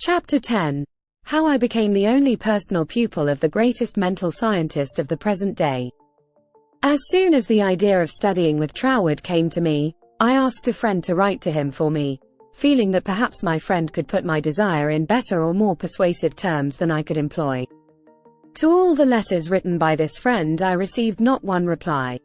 Chapter 10. How I became the only personal pupil of the greatest mental scientist of the present day. As soon as the idea of studying with Troward came to me, I asked a friend to write to him for me, feeling that perhaps my friend could put my desire in better or more persuasive terms than I could employ. To all the letters written by this friend I received not one reply.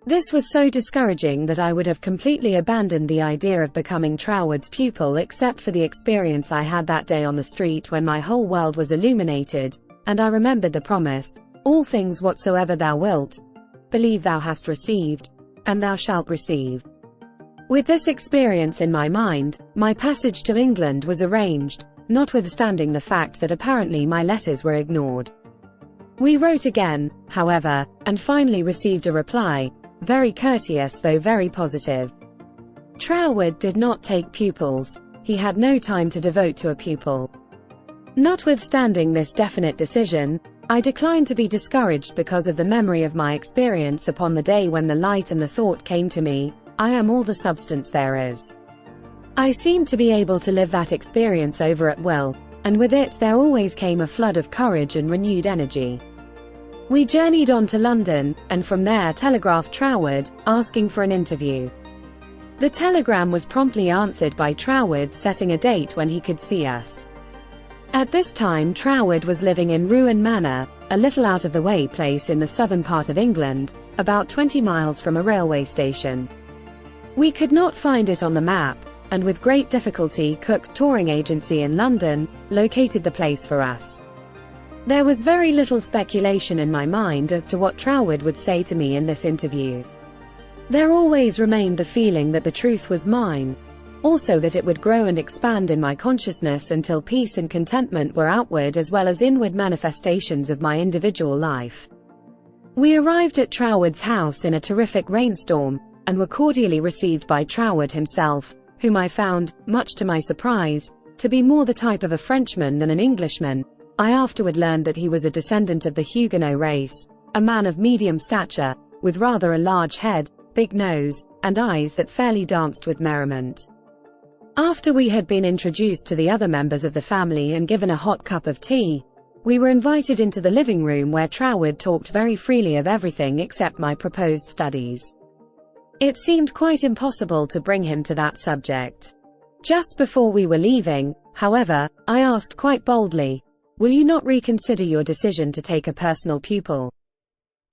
This was so discouraging that I would have completely abandoned the idea of becoming Troward's pupil except for the experience I had that day on the street when my whole world was illuminated, and I remembered the promise, "All things whatsoever thou wilt, believe thou hast received, and thou shalt receive." With this experience in my mind, my passage to England was arranged, notwithstanding the fact that apparently my letters were ignored. We wrote again, however, and finally received a reply, very courteous though very positive. Troward did not take pupils. He had no time to devote to a pupil. Notwithstanding this definite decision, I declined to be discouraged because of the memory of my experience upon the day when the light and the thought came to me, "I am all the substance there is." I seemed to be able to live that experience over at will, and with it there always came a flood of courage and renewed energy. We journeyed on to London, and from there telegraphed Troward, asking for an interview. The telegram was promptly answered by Troward setting a date when he could see us. At this time Troward was living in Ruan Manor, a little out-of-the-way place in the southern part of England, about 20 miles from a railway station. We could not find it on the map, and with great difficulty Cook's touring agency in London located the place for us. There was very little speculation in my mind as to what Troward would say to me in this interview. There always remained the feeling that the truth was mine, also that it would grow and expand in my consciousness until peace and contentment were outward as well as inward manifestations of my individual life. We arrived at Troward's house in a terrific rainstorm, and were cordially received by Troward himself, whom I found, much to my surprise, to be more the type of a Frenchman than an Englishman. I afterward learned that he was a descendant of the Huguenot race, a man of medium stature, with rather a large head, big nose, and eyes that fairly danced with merriment. After we had been introduced to the other members of the family and given a hot cup of tea, we were invited into the living room where Troward talked very freely of everything except my proposed studies. It seemed quite impossible to bring him to that subject. Just before we were leaving, however, I asked quite boldly, "Will you not reconsider your decision to take a personal pupil?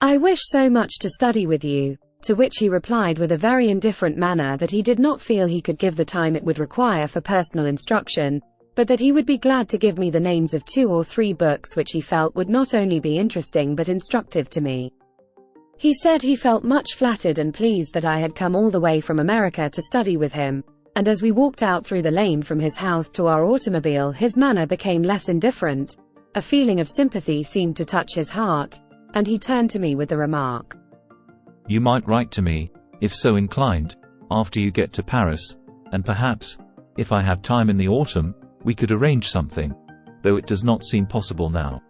I wish so much to study with you," to which he replied with a very indifferent manner that he did not feel he could give the time it would require for personal instruction, but that he would be glad to give me the names of 2 or 3 books which he felt would not only be interesting but instructive to me. He said he felt much flattered and pleased that I had come all the way from America to study with him, and as we walked out through the lane from his house to our automobile his manner became less indifferent, a feeling of sympathy seemed to touch his heart, and he turned to me with the remark, "You might write to me, if so inclined, after you get to Paris, and perhaps, if I have time in the autumn, we could arrange something, though it does not seem possible now."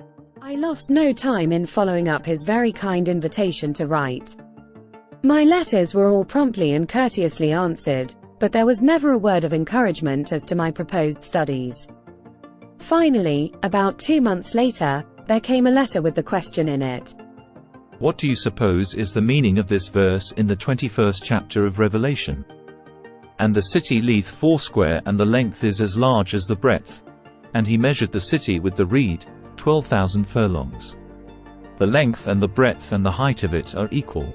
I lost no time in following up his very kind invitation to write. My letters were all promptly and courteously answered, but there was never a word of encouragement as to my proposed studies. Finally, about 2 months later, there came a letter with the question in it, "What do you suppose is the meaning of this verse in the 21st chapter of Revelation? And the city lieth foursquare, and the length is as large as the breadth. And he measured the city with the reed, 12,000 furlongs. The length and the breadth and the height of it are equal."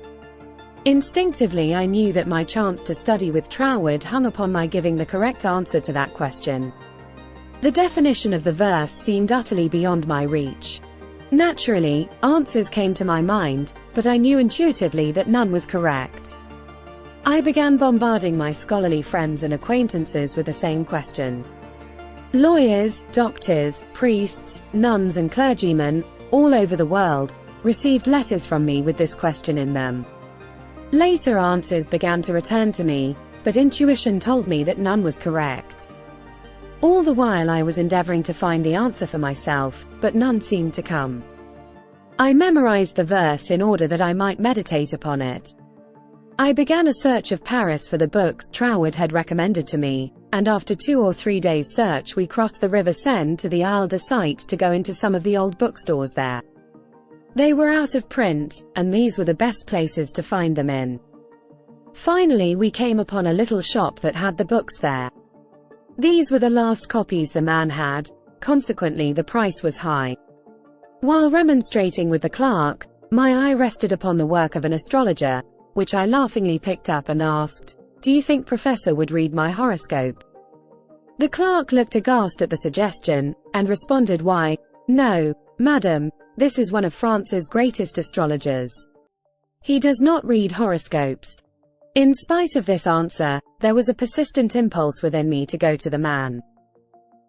Instinctively I knew that my chance to study with Troward hung upon my giving the correct answer to that question. The definition of the verse seemed utterly beyond my reach. Naturally, answers came to my mind, but I knew intuitively that none was correct. I began bombarding my scholarly friends and acquaintances with the same question. Lawyers, doctors, priests, nuns and clergymen, all over the world, received letters from me with this question in them. Later answers began to return to me, but intuition told me that none was correct. All the while I was endeavoring to find the answer for myself, but none seemed to come. I memorized the verse in order that I might meditate upon it. I began a search of Paris for the books Troward had recommended to me, and after 2 or 3 days' search we crossed the River Seine to the Isle de Sight to go into some of the old bookstores there. They were out of print, and these were the best places to find them in. Finally we came upon a little shop that had the books there. These were the last copies the man had, consequently the price was high. While remonstrating with the clerk, my eye rested upon the work of an astrologer, which I laughingly picked up and asked, "Do you think Professor would read my horoscope?" The clerk looked aghast at the suggestion, and responded, "Why, no, madam, this is one of France's greatest astrologers. He does not read horoscopes." In spite of this answer, there was a persistent impulse within me to go to the man.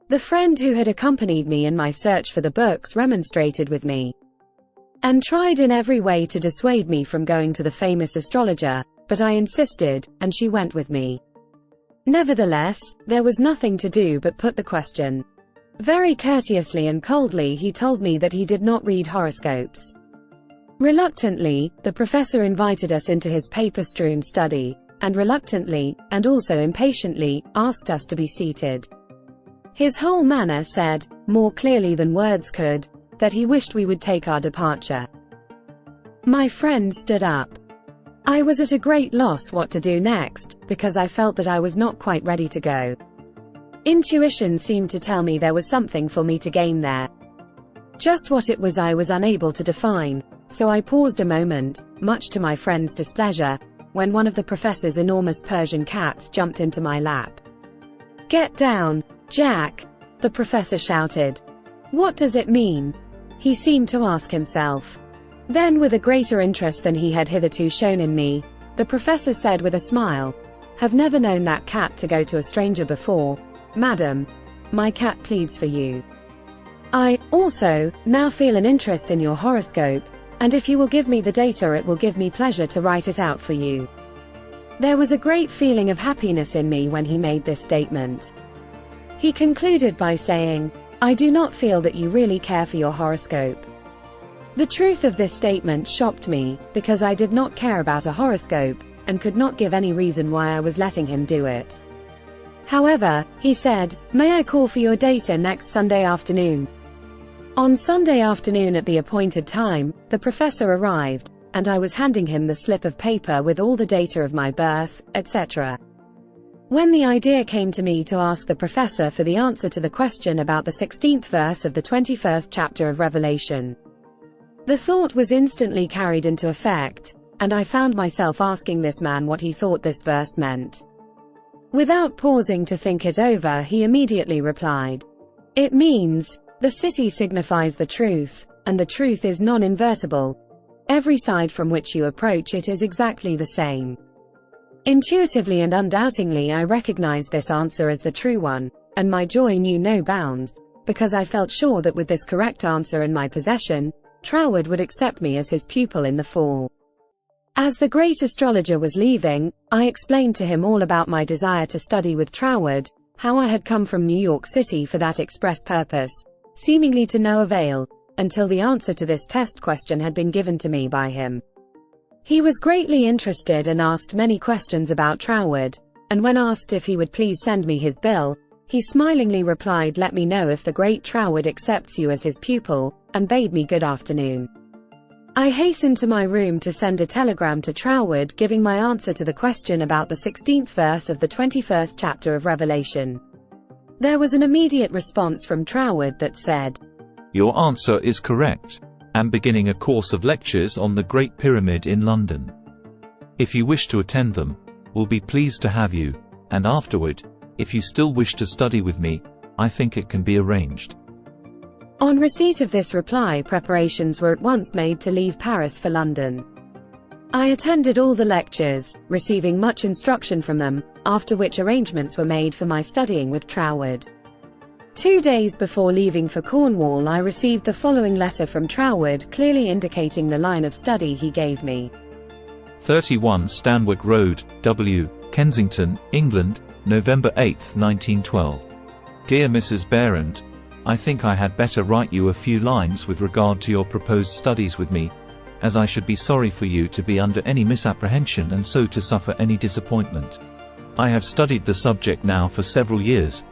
The friend who had accompanied me in my search for the books remonstrated with me, and tried in every way to dissuade me from going to the famous astrologer, but I insisted, and she went with me. Nevertheless, there was nothing to do but put the question. Very courteously and coldly he told me that he did not read horoscopes. Reluctantly, the professor invited us into his paper-strewn study, and reluctantly, and also impatiently, asked us to be seated. His whole manner said, more clearly than words could, that he wished we would take our departure. My friend stood up. I was at a great loss what to do next, because I felt that I was not quite ready to go. Intuition seemed to tell me there was something for me to gain there. Just what it was I was unable to define, so I paused a moment, much to my friend's displeasure, when one of the professor's enormous Persian cats jumped into my lap. "Get down, Jack!" the professor shouted. "What does it mean?" he seemed to ask himself. Then, with a greater interest than he had hitherto shown in me, the professor said with a smile, "Have never known that cat to go to a stranger before, madam. My cat pleads for you. I, also, now feel an interest in your horoscope, and if you will give me the data it will give me pleasure to write it out for you." There was a great feeling of happiness in me when he made this statement. He concluded by saying, "I do not feel that you really care for your horoscope." The truth of this statement shocked me, because I did not care about a horoscope, and could not give any reason why I was letting him do it. However, he said, "May I call for your data next Sunday afternoon?" On Sunday afternoon at the appointed time, the professor arrived, and I was handing him the slip of paper with all the data of my birth, etc. When the idea came to me to ask the professor for the answer to the question about the 16th verse of the 21st chapter of Revelation, the thought was instantly carried into effect, and I found myself asking this man what he thought this verse meant. Without pausing to think it over, he immediately replied, "It means, the city signifies the truth, and the truth is non-invertible. Every side from which you approach it is exactly the same." Intuitively and undoubtingly I recognized this answer as the true one, and my joy knew no bounds, because I felt sure that with this correct answer in my possession, Troward would accept me as his pupil in the fall. As the great astrologer was leaving, I explained to him all about my desire to study with Troward, how I had come from New York City for that express purpose, seemingly to no avail, until the answer to this test question had been given to me by him. He was greatly interested and asked many questions about Troward, and when asked if he would please send me his bill, he smilingly replied, "Let me know if the great Troward accepts you as his pupil," and bade me good afternoon. I hastened to my room to send a telegram to Troward giving my answer to the question about the 16th verse of the 21st chapter of Revelation. There was an immediate response from Troward that said, "Your answer is correct. I'm beginning a course of lectures on the Great Pyramid in London. If you wish to attend them, we'll be pleased to have you, and afterward, if you still wish to study with me, I think it can be arranged." On receipt of this reply, preparations were at once made to leave Paris for London. I attended all the lectures, receiving much instruction from them, after which arrangements were made for my studying with Troward. 2 days before leaving for Cornwall I received the following letter from Troward clearly indicating the line of study he gave me. 31 Stanwick Road, W, Kensington, England, November 8, 1912. Dear Mrs. Behrend, I think I had better write you a few lines with regard to your proposed studies with me, as I should be sorry for you to be under any misapprehension and so to suffer any disappointment. I have studied the subject now for several years,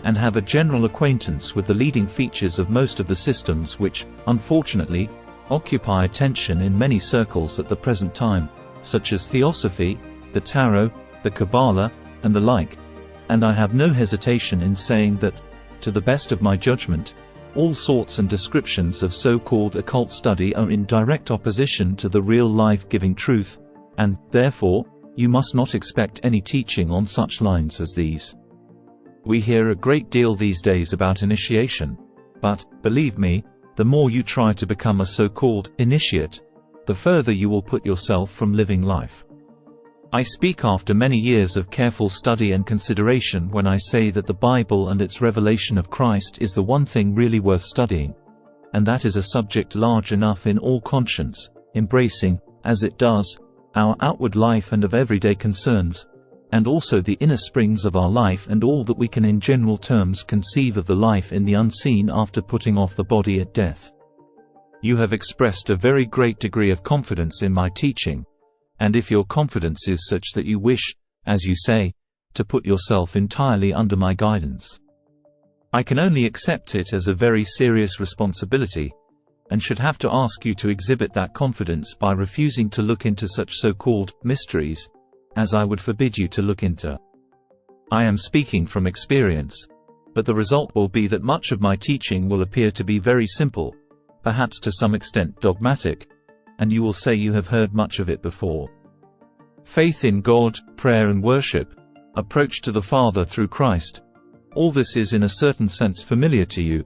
and have a general acquaintance with the leading features of most of the systems which, unfortunately, occupy attention in many circles at the present time, such as Theosophy, the Tarot, the Kabbalah, and the like, and I have no hesitation in saying that, to the best of my judgment, all sorts and descriptions of so-called occult study are in direct opposition to the real life-giving truth, and, therefore, you must not expect any teaching on such lines as these. We hear a great deal these days about initiation, but, believe me, the more you try to become a so-called initiate, the further you will put yourself from living life. I speak after many years of careful study and consideration when I say that the Bible and its revelation of Christ is the one thing really worth studying, and that is a subject large enough in all conscience, embracing, as it does, our outward life and of everyday concerns, and also the inner springs of our life and all that we can in general terms conceive of the life in the unseen after putting off the body at death. You have expressed a very great degree of confidence in my teaching, and if your confidence is such that you wish, as you say, to put yourself entirely under my guidance, I can only accept it as a very serious responsibility, and should have to ask you to exhibit that confidence by refusing to look into such so-called mysteries, as I would forbid you to look into. I am speaking from experience, but the result will be that much of my teaching will appear to be very simple, perhaps to some extent dogmatic, and you will say you have heard much of it before. Faith in God, prayer and worship, approach to the Father through Christ, all this is in a certain sense familiar to you,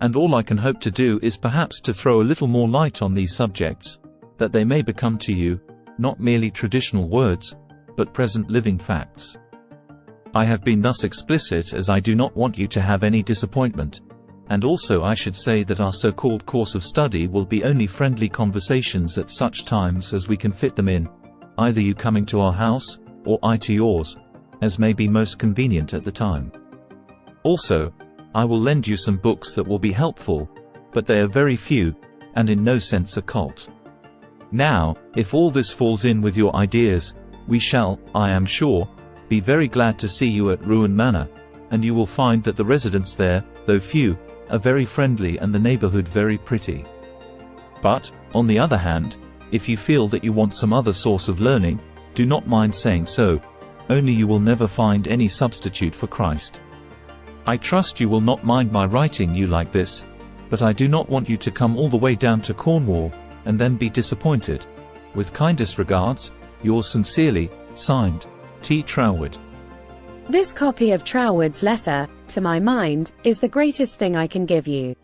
and all I can hope to do is perhaps to throw a little more light on these subjects, that they may become to you, not merely traditional words, but present living facts. I have been thus explicit as I do not want you to have any disappointment, and also I should say that our so-called course of study will be only friendly conversations at such times as we can fit them in, either you coming to our house, or I to yours, as may be most convenient at the time. Also, I will lend you some books that will be helpful, but they are very few, and in no sense occult. Now, if all this falls in with your ideas, we shall, I am sure, be very glad to see you at Ruin Manor, and you will find that the residents there, though few, are very friendly and the neighborhood very pretty. But, on the other hand, if you feel that you want some other source of learning, do not mind saying so, only you will never find any substitute for Christ. I trust you will not mind my writing you like this, but I do not want you to come all the way down to Cornwall, and then be disappointed. With kindest regards, yours sincerely, signed, T. Troward. This copy of Troward's letter, to my mind, is the greatest thing I can give you.